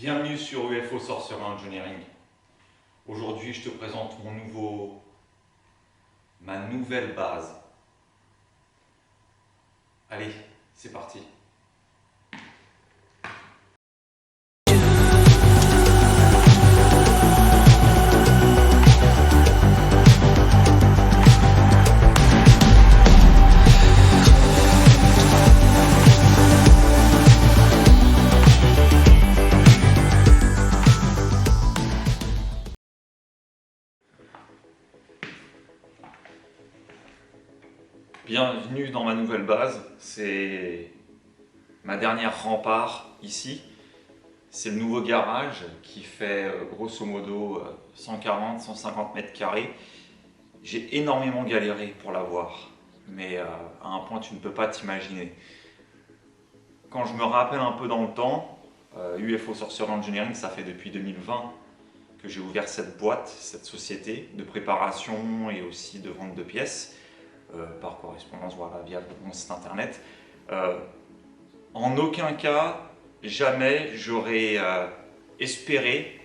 Bienvenue sur UFO Sorcerer Engineering. Aujourd'hui, je te présente ma nouvelle base. Allez, c'est parti. Bienvenue dans ma nouvelle base, c'est ma dernière rempart ici. C'est le nouveau garage qui fait grosso modo 140-150 mètres carrés. J'ai énormément galéré pour l'avoir, mais à un point tu ne peux pas t'imaginer. Quand je me rappelle un peu dans le temps, UFO Sorcerer Engineering, ça fait depuis 2020 que j'ai ouvert cette boîte, cette société de préparation et aussi de vente de pièces. Par correspondance, voilà, via mon site internet. En aucun cas, jamais j'aurais espéré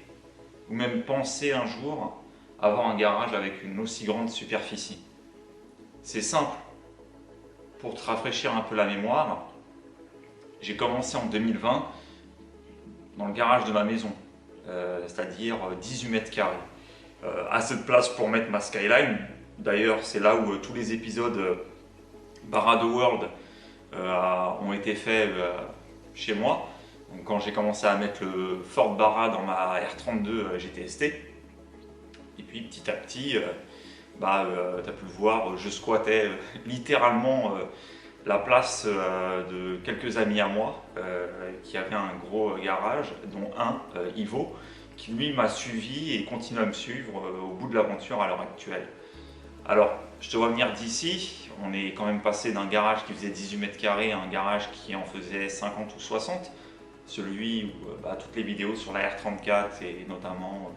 ou même pensé un jour avoir un garage avec une aussi grande superficie. C'est simple, pour te rafraîchir un peu la mémoire, j'ai commencé en 2020 dans le garage de ma maison, c'est-à-dire 18 mètres carrés. Assez de place pour mettre ma skyline. D'ailleurs, c'est là où tous les épisodes Barra the World ont été faits chez moi. Donc, quand j'ai commencé à mettre le Ford Barra dans ma R32 GTST, et puis petit à petit, tu as pu le voir, je squattais littéralement la place de quelques amis à moi qui avaient un gros garage, dont un, Ivo, qui lui m'a suivi et continue à me suivre au bout de l'aventure à l'heure actuelle. Alors, je te vois venir d'ici, on est quand même passé d'un garage qui faisait 18 mètres carrés à un garage qui en faisait 50 ou 60. Celui où toutes les vidéos sur la R34 et notamment,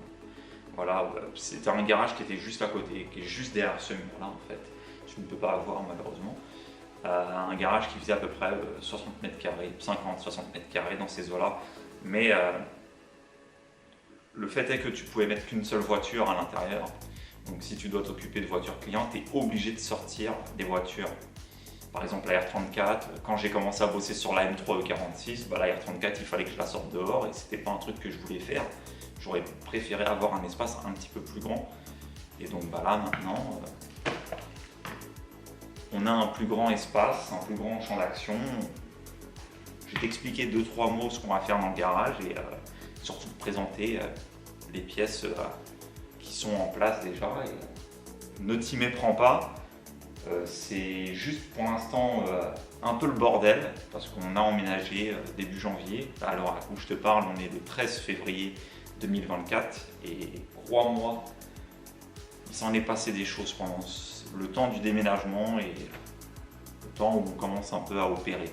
voilà, c'était un garage qui était juste à côté, qui est juste derrière ce mur-là en fait. Tu ne peux pas avoir malheureusement. Un garage qui faisait à peu près 60 mètres carrés, 50-60 mètres carrés dans ces eaux-là. Mais le fait est que tu pouvais mettre qu'une seule voiture à l'intérieur. Donc si tu dois t'occuper de voitures clients, tu es obligé de sortir des voitures. Par exemple la R34, quand j'ai commencé à bosser sur la M3 E46, la R34 il fallait que je la sorte dehors et c'était pas un truc que je voulais faire. J'aurais préféré avoir un espace un petit peu plus grand. Et donc là maintenant, on a un plus grand espace, un plus grand champ d'action. Je vais t'expliquer 2-3 mots ce qu'on va faire dans le garage et surtout te présenter les pièces qui sont en place déjà. Et ne t'y méprends pas, c'est juste pour l'instant un peu le bordel parce qu'on a emménagé début janvier. Alors où je te parle, on est le 13 février 2024 et crois-moi, il s'en est passé des choses pendant le temps du déménagement et le temps où on commence un peu à opérer.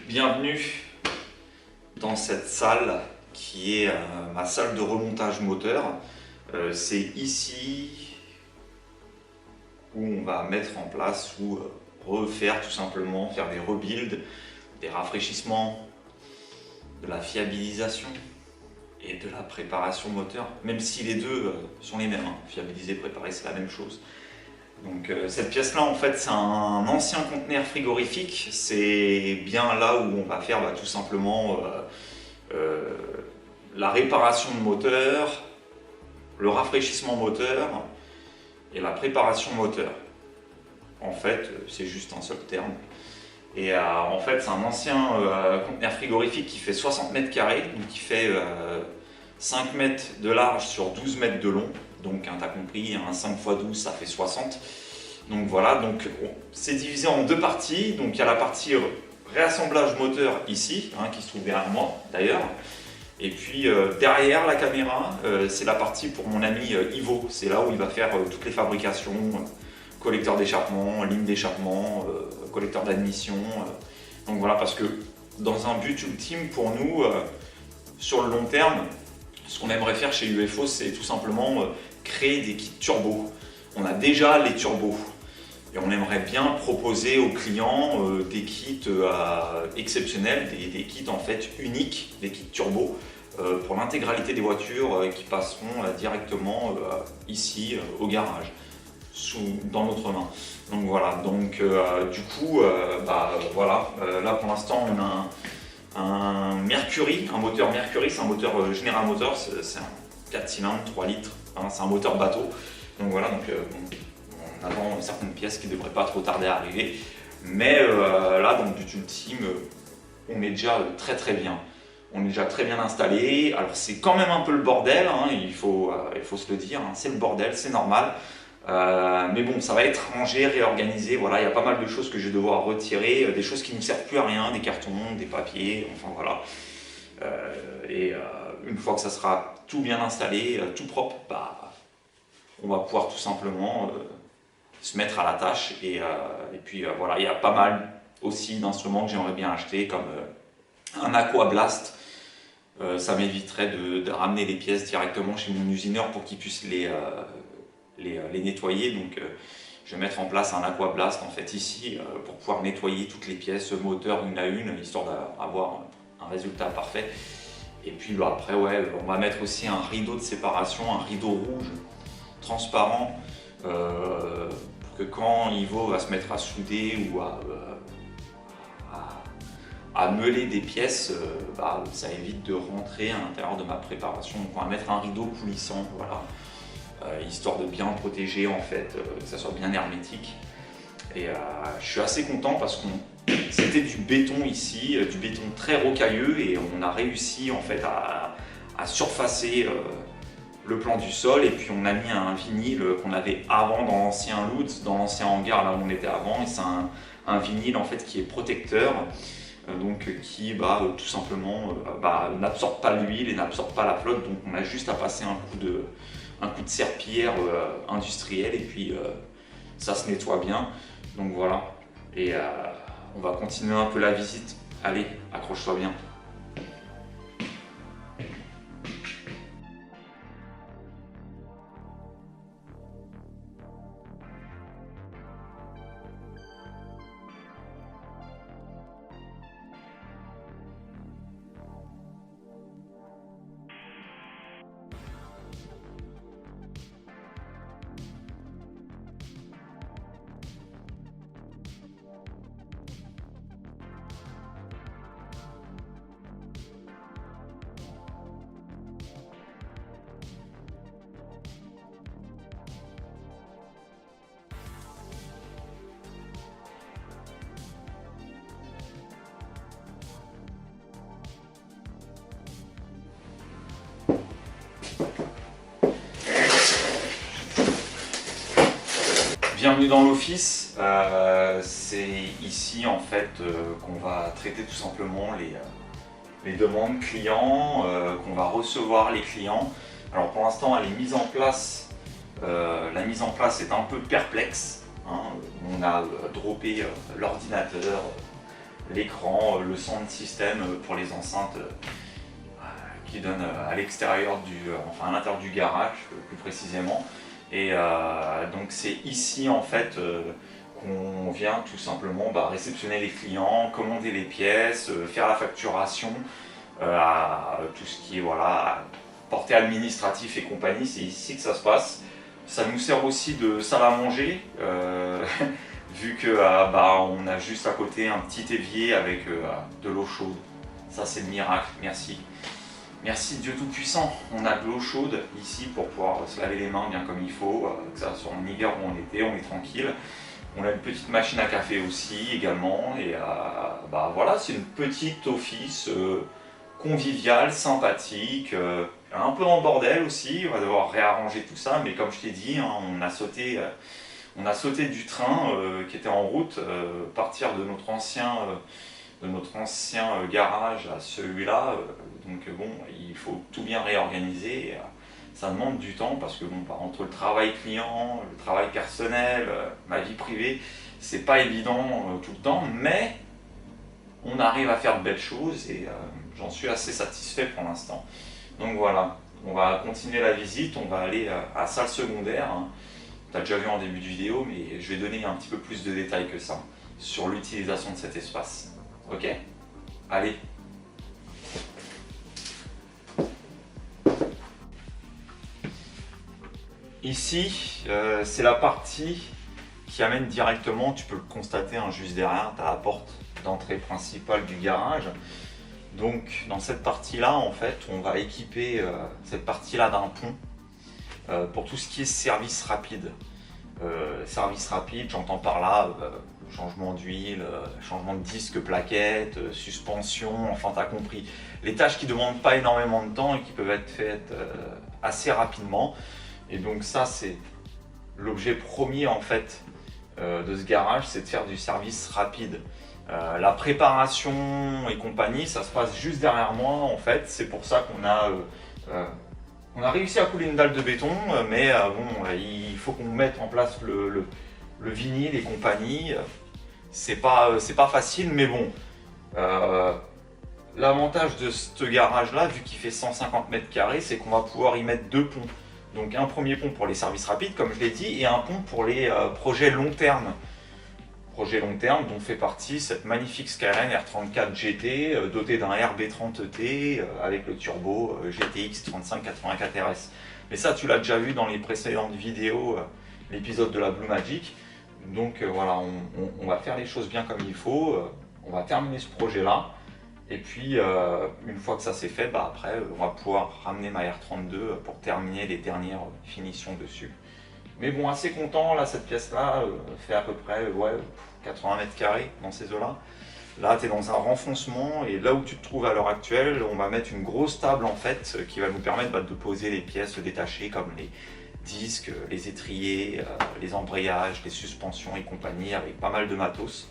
Bienvenue dans cette salle qui est ma salle de remontage moteur. C'est ici où on va mettre en place ou refaire tout simplement, faire des rebuilds, des rafraîchissements, de la fiabilisation et de la préparation moteur, même si les deux sont les mêmes, hein. Fiabiliser, préparer, c'est la même chose. Donc cette pièce-là, en fait, c'est un ancien conteneur frigorifique. C'est bien là où on va faire tout simplement la réparation de moteur, le rafraîchissement moteur et la préparation moteur. En fait, c'est juste un seul terme. Et en fait, c'est un ancien conteneur frigorifique qui fait 60 mètres carrés, donc qui fait 5 mètres de large sur 12 mètres de long. donc tu as compris, 5 x 12 ça fait 60. Donc voilà, donc c'est divisé en deux parties. Donc il y a la partie réassemblage moteur ici, qui se trouve derrière moi d'ailleurs. Et puis derrière la caméra, c'est la partie pour mon ami Ivo. C'est là où il va faire toutes les fabrications, collecteur d'échappement, ligne d'échappement, collecteur d'admission. Donc voilà, parce que dans un but ultime pour nous, sur le long terme, ce qu'on aimerait faire chez UFO, c'est tout simplement créer des kits turbo. On a déjà les turbos. Et on aimerait bien proposer aux clients des kits exceptionnels, des kits en fait uniques, des kits turbo, pour l'intégralité des voitures qui passeront directement ici au garage, dans notre main. Donc voilà, donc du coup, voilà, là pour l'instant on a un Mercury, un moteur Mercury, c'est un moteur General Motors, c'est un 4 cylindres, 3 litres, c'est un moteur bateau. Donc voilà, donc on attend certaines pièces qui ne devraient pas trop tarder à arriver. Mais là, dans le but ultime, on est déjà très bien. On est déjà très bien installé. Alors c'est quand même un peu le bordel, il faut se le dire, c'est le bordel, c'est normal. Mais bon, ça va être rangé, réorganisé. Voilà, il y a pas mal de choses que je vais devoir retirer, des choses qui ne servent plus à rien, des cartons, des papiers, enfin voilà. Une fois que ça sera tout bien installé, tout propre, on va pouvoir tout simplement se mettre à la tâche. Et puis voilà, il y a pas mal aussi d'instruments que j'aimerais bien acheter, comme un Aqua Blast. Ça m'éviterait de ramener les pièces directement chez mon usineur pour qu'il puisse les nettoyer. Donc je vais mettre en place un Aqua Blast en fait ici pour pouvoir nettoyer toutes les pièces moteur une à une, histoire d'avoir un résultat parfait. Et puis après on va mettre aussi un rideau de séparation, un rideau rouge transparent pour que quand Ivo va se mettre à souder ou à meuler des pièces, ça évite de rentrer à l'intérieur de ma préparation. Donc on va mettre un rideau coulissant, voilà. Histoire de bien protéger en fait, que ça soit bien hermétique. Et je suis assez content parce que c'était du béton ici, du béton très rocailleux, et on a réussi en fait à surfacer le plan du sol, et puis on a mis un vinyle qu'on avait avant dans l'ancien loot, dans l'ancien hangar là où on était avant, et c'est un vinyle en fait qui est protecteur, donc qui tout simplement n'absorbe pas l'huile et n'absorbe pas la flotte. Donc on a juste à passer un coup de serpillière industrielle, et puis ça se nettoie bien. Donc voilà, et on va continuer un peu la visite. Allez, accroche-toi bien. Bienvenue dans l'office. C'est ici en fait qu'on va traiter tout simplement les demandes clients, qu'on va recevoir les clients. Alors pour l'instant elle est mise en place, la mise en place est un peu perplexe. On a droppé l'ordinateur, l'écran, le sound system pour les enceintes qui donnent à l'extérieur à l'intérieur du garage plus précisément. Et donc c'est ici en fait qu'on vient tout simplement réceptionner les clients, commander les pièces, faire la facturation, tout ce qui est portée administratif et compagnie, c'est ici que ça se passe. Ça nous sert aussi de salle à manger, vu que on a juste à côté un petit évier avec de l'eau chaude. Ça c'est le miracle, merci. Merci Dieu Tout-Puissant, on a de l'eau chaude ici pour pouvoir se laver les mains bien comme il faut, que ça soit en hiver ou en été, on est tranquille. On a une petite machine à café aussi également, et voilà, c'est une petite office conviviale, sympathique, un peu dans le bordel aussi, on va devoir réarranger tout ça, mais comme je t'ai dit, hein, on a sauté du train qui était en route, partir de notre ancien garage à celui-là. Donc bon, il faut tout bien réorganiser. Ça demande du temps parce que bon, bah, entre le travail client, le travail personnel, ma vie privée, c'est pas évident tout le temps, mais on arrive à faire de belles choses et j'en suis assez satisfait pour l'instant. Donc voilà, on va continuer la visite, on va aller à la salle secondaire. Hein. Tu as déjà vu en début de vidéo, mais je vais donner un petit peu plus de détails que ça sur l'utilisation de cet espace. Ok? Allez. Ici, c'est la partie qui amène directement, tu peux le constater hein, juste derrière, tu as la porte d'entrée principale du garage. Donc dans cette partie-là, en fait, on va équiper cette partie-là d'un pont pour tout ce qui est service rapide. Service rapide, j'entends par là changement d'huile, changement de disque, plaquettes, suspension, enfin t'as compris. Les tâches qui ne demandent pas énormément de temps et qui peuvent être faites assez rapidement. Et donc ça c'est l'objet premier en fait de ce garage, c'est de faire du service rapide. La préparation et compagnie, ça se passe juste derrière moi en fait. C'est pour ça qu'on a réussi à couler une dalle de béton, mais bon, il faut qu'on mette en place le vinyle et compagnie. C'est pas facile, mais bon. L'avantage de ce garage-là, vu qu'il fait 150 mètres carrés, c'est qu'on va pouvoir y mettre deux ponts. Donc un premier pont pour les services rapides, comme je l'ai dit, et un pont pour les projets long terme. Projet long terme dont fait partie cette magnifique Skyline R34 GT dotée d'un RB30T avec le turbo GTX 3584 RS. Mais ça tu l'as déjà vu dans les précédentes vidéos, l'épisode de la Blue Magic. Donc voilà, on va faire les choses bien comme il faut, on va terminer ce projet là. Et puis une fois que ça c'est fait, bah, après on va pouvoir ramener ma R32 pour terminer les dernières finitions dessus. Mais bon, assez content, là, cette pièce-là fait à peu près 80 mètres carrés dans ces eaux-là. Là, tu es dans un renfoncement et là où tu te trouves à l'heure actuelle, on va mettre une grosse table en fait qui va nous permettre de poser les pièces détachées comme les disques, les étriers, les embrayages, les suspensions et compagnie avec pas mal de matos.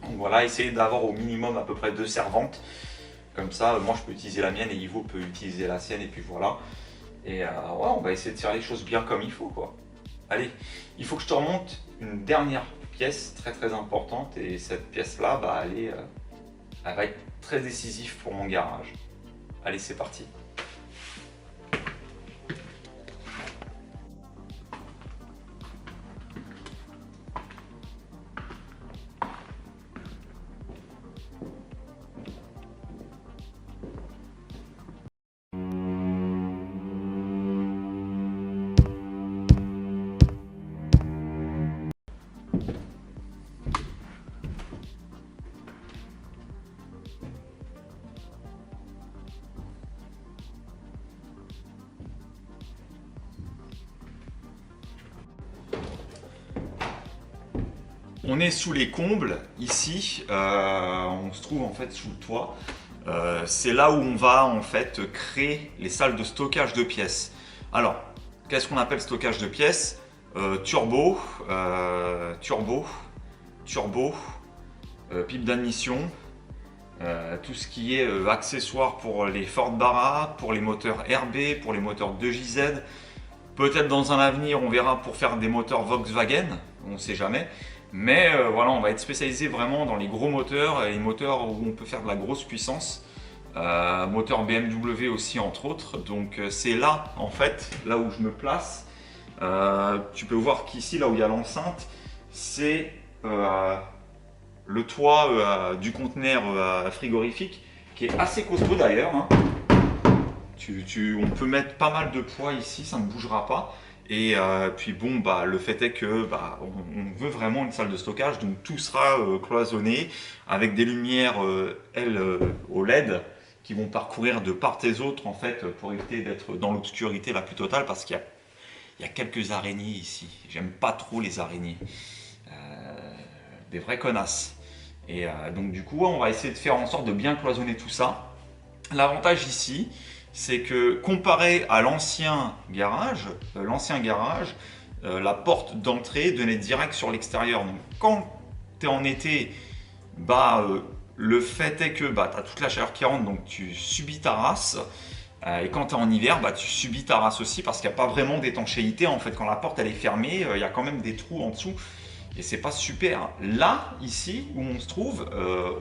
Donc voilà, essayer d'avoir au minimum à peu près 2 servantes. Comme ça, moi je peux utiliser la mienne et Ivo peut utiliser la sienne et puis voilà. Et ouais, on va essayer de faire les choses bien comme il faut quoi. Allez, il faut que je te remonte une dernière pièce très importante et cette pièce-là, bah, elle va être très décisive pour mon garage. Allez, c'est parti. On est sous les combles, ici, on se trouve en fait sous le toit. C'est là où on va en fait créer les salles de stockage de pièces. Alors, qu'est-ce qu'on appelle stockage de pièces? Turbo, pipe d'admission, tout ce qui est accessoires pour les Ford Barra, pour les moteurs RB, pour les moteurs 2JZ. Peut-être dans un avenir, on verra pour faire des moteurs Volkswagen, on ne sait jamais. Mais voilà, on va être spécialisé vraiment dans les gros moteurs, et les moteurs où on peut faire de la grosse puissance. Moteur BMW aussi entre autres. Donc c'est là, en fait, là où je me place. Tu peux voir qu'ici, là où il y a l'enceinte, c'est le toit du conteneur frigorifique, qui est assez costaud d'ailleurs. Hein. On peut mettre pas mal de poids ici, ça ne bougera pas. Et puis bon, bah, le fait est que on veut vraiment une salle de stockage, donc tout sera cloisonné avec des lumières au LED qui vont parcourir de part et d'autre en fait pour éviter d'être dans l'obscurité la plus totale parce qu'il y a quelques araignées ici. J'aime pas trop les araignées, des vraies connasses. Et donc du coup, on va essayer de faire en sorte de bien cloisonner tout ça. L'avantage ici, c'est que comparé à l'ancien garage, la porte d'entrée donnait direct sur l'extérieur. Donc quand tu es en été, le fait est que tu as toute la chaleur qui rentre, donc tu subis ta race. Et quand tu es en hiver, tu subis ta race aussi parce qu'il n'y a pas vraiment d'étanchéité. En fait, quand la porte elle est fermée, il y a quand même des trous en dessous. Et c'est pas super. Là, ici, où on se trouve,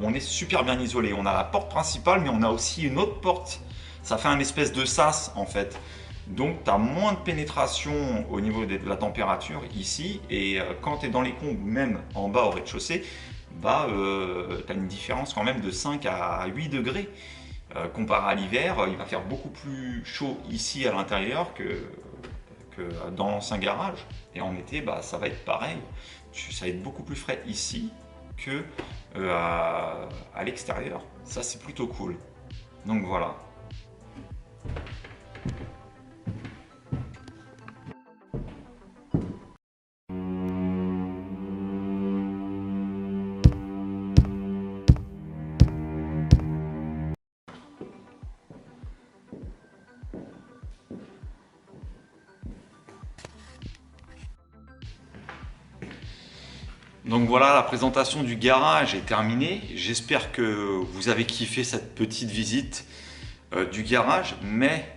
on est super bien isolé. On a la porte principale, mais on a aussi une autre porte. Ça fait un espèce de sas, en fait. Donc, tu as moins de pénétration au niveau de la température ici. Et quand tu es dans les combles, même en bas au rez-de-chaussée, tu as une différence quand même de 5 à 8 degrés. Comparé à l'hiver, il va faire beaucoup plus chaud ici à l'intérieur que dans l'ancien garage. Et en été, ça va être pareil. Ça va être beaucoup plus frais ici que à l'extérieur. Ça, c'est plutôt cool. Donc voilà. Donc voilà, la présentation du garage est terminée. J'espère que vous avez kiffé cette petite visite du garage, mais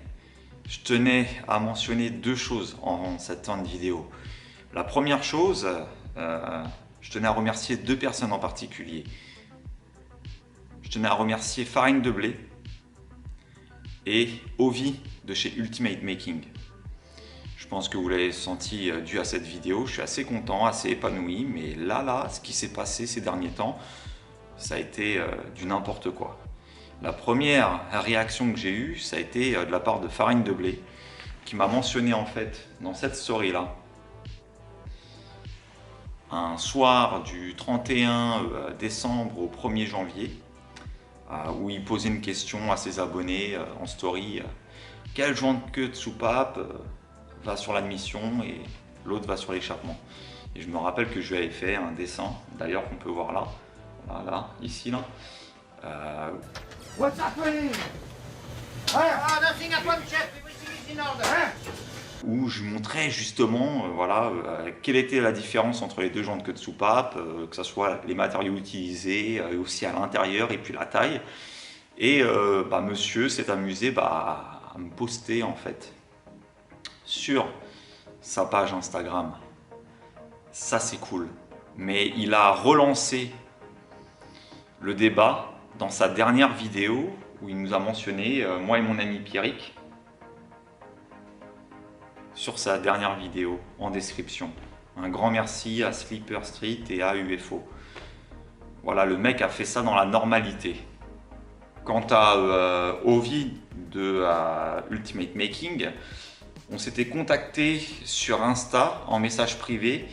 je tenais à mentionner deux choses en cette fin de vidéo. La première chose, je tenais à remercier deux personnes en particulier. Je tenais à remercier Farine de Blé et Ovi de chez Ultimate Making. Je pense que vous l'avez senti dû à cette vidéo. Je suis assez content, assez épanoui, mais là, ce qui s'est passé ces derniers temps, ça a été du n'importe quoi. La première réaction que j'ai eue, ça a été de la part de Farine de Blé, qui m'a mentionné en fait dans cette story-là, un soir du 31 décembre au 1er janvier, où il posait une question à ses abonnés en story. Quel joint de queue de soupape va sur l'admission et l'autre va sur l'échappement. Et je me rappelle que je lui avais fait un dessin, d'ailleurs qu'on peut voir là, voilà, ici là. What's happening? Nothing happened, chef. Everything is in order. Où je montrais justement quelle était la différence entre les deux jantes de queue de soupape, que ce soit les matériaux utilisés, et aussi à l'intérieur et puis la taille. Et monsieur s'est amusé à me poster en fait sur sa page Instagram. Ça c'est cool. Mais il a relancé le débat dans sa dernière vidéo où il nous a mentionné, moi et mon ami Pierrick, sur sa dernière vidéo en description. Un grand merci à Sleeper Street et à UFO. Voilà, le mec a fait ça dans la normalité. Quant à Ovi de Ultimate Making, on s'était contacté sur Insta en message privé.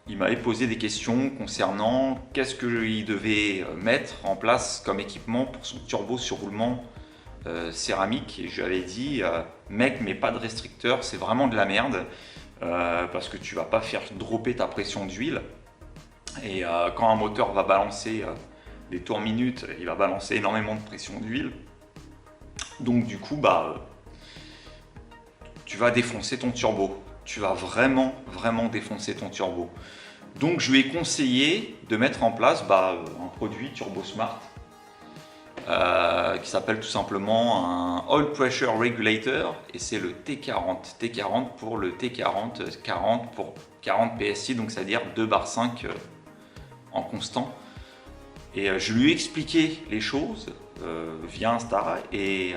Il m'avait posé des questions concernant qu'est-ce qu'il devait mettre en place comme équipement pour son turbo sur roulement céramique. Et je lui avais dit, mec, mais pas de restricteur, c'est vraiment de la merde parce que tu vas pas faire dropper ta pression d'huile. Et quand un moteur va balancer des tours minutes, il va balancer énormément de pression d'huile. Donc du coup, tu vas défoncer ton turbo. Tu vas vraiment défoncer ton turbo. Donc je lui ai conseillé de mettre en place un produit Turbo Smart qui s'appelle tout simplement un Oil Pressure Regulator et c'est le T40. T40 pour le T40, 40 pour 40 PSI, donc c'est-à-dire 2 bar 5 en constant. Et je lui ai expliqué les choses via Insta et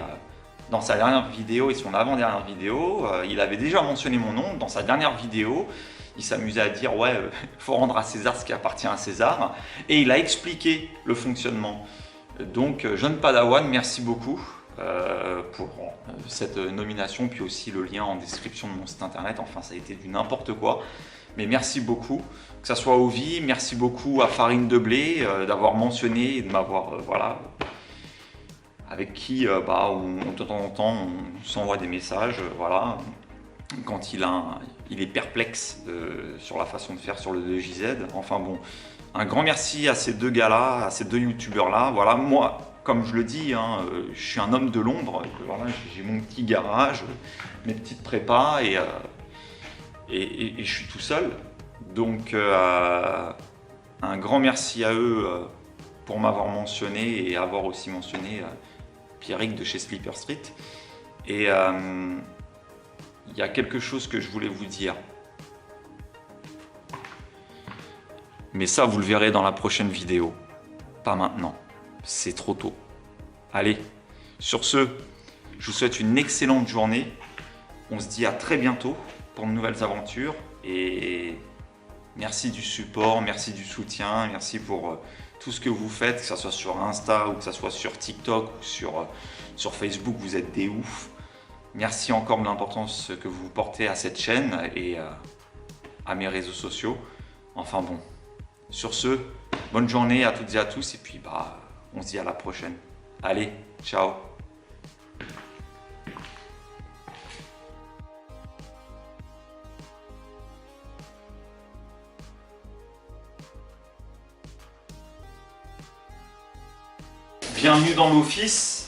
dans sa dernière vidéo et son avant-dernière vidéo, il avait déjà mentionné mon nom. Dans sa dernière vidéo, il s'amusait à dire ouais, faut rendre à César ce qui appartient à César. Et il a expliqué le fonctionnement. Donc jeune Padawan, merci beaucoup pour cette nomination, puis aussi le lien en description de mon site internet. Enfin, ça a été du n'importe quoi. Mais merci beaucoup, que ça soit Ovi, merci beaucoup à Farine de Blé d'avoir mentionné et de m'avoir avec qui de temps en temps on s'envoie des messages, quand il est perplexe sur la façon de faire sur le 2JZ. Enfin bon, un grand merci à ces deux gars-là, à ces deux youtubeurs-là. Voilà, moi, comme je le dis, hein, je suis un homme de l'ombre. Voilà, j'ai mon petit garage, mes petites prépas et je suis tout seul. Donc un grand merci à eux pour m'avoir mentionné et avoir aussi mentionné Pierrick de chez Slipper Street. Et il y a quelque chose que je voulais vous dire. Mais ça, vous le verrez dans la prochaine vidéo. Pas maintenant. C'est trop tôt. Allez, sur ce, je vous souhaite une excellente journée. On se dit à très bientôt pour de nouvelles aventures. Et merci du support, merci du soutien, merci pour tout ce que vous faites, que ce soit sur Insta ou que ce soit sur TikTok ou sur Facebook, vous êtes des oufs. Merci encore de l'importance que vous portez à cette chaîne et à mes réseaux sociaux. Enfin bon, sur ce, bonne journée à toutes et à tous et puis on se dit à la prochaine. Allez, ciao! Bienvenue dans l'office.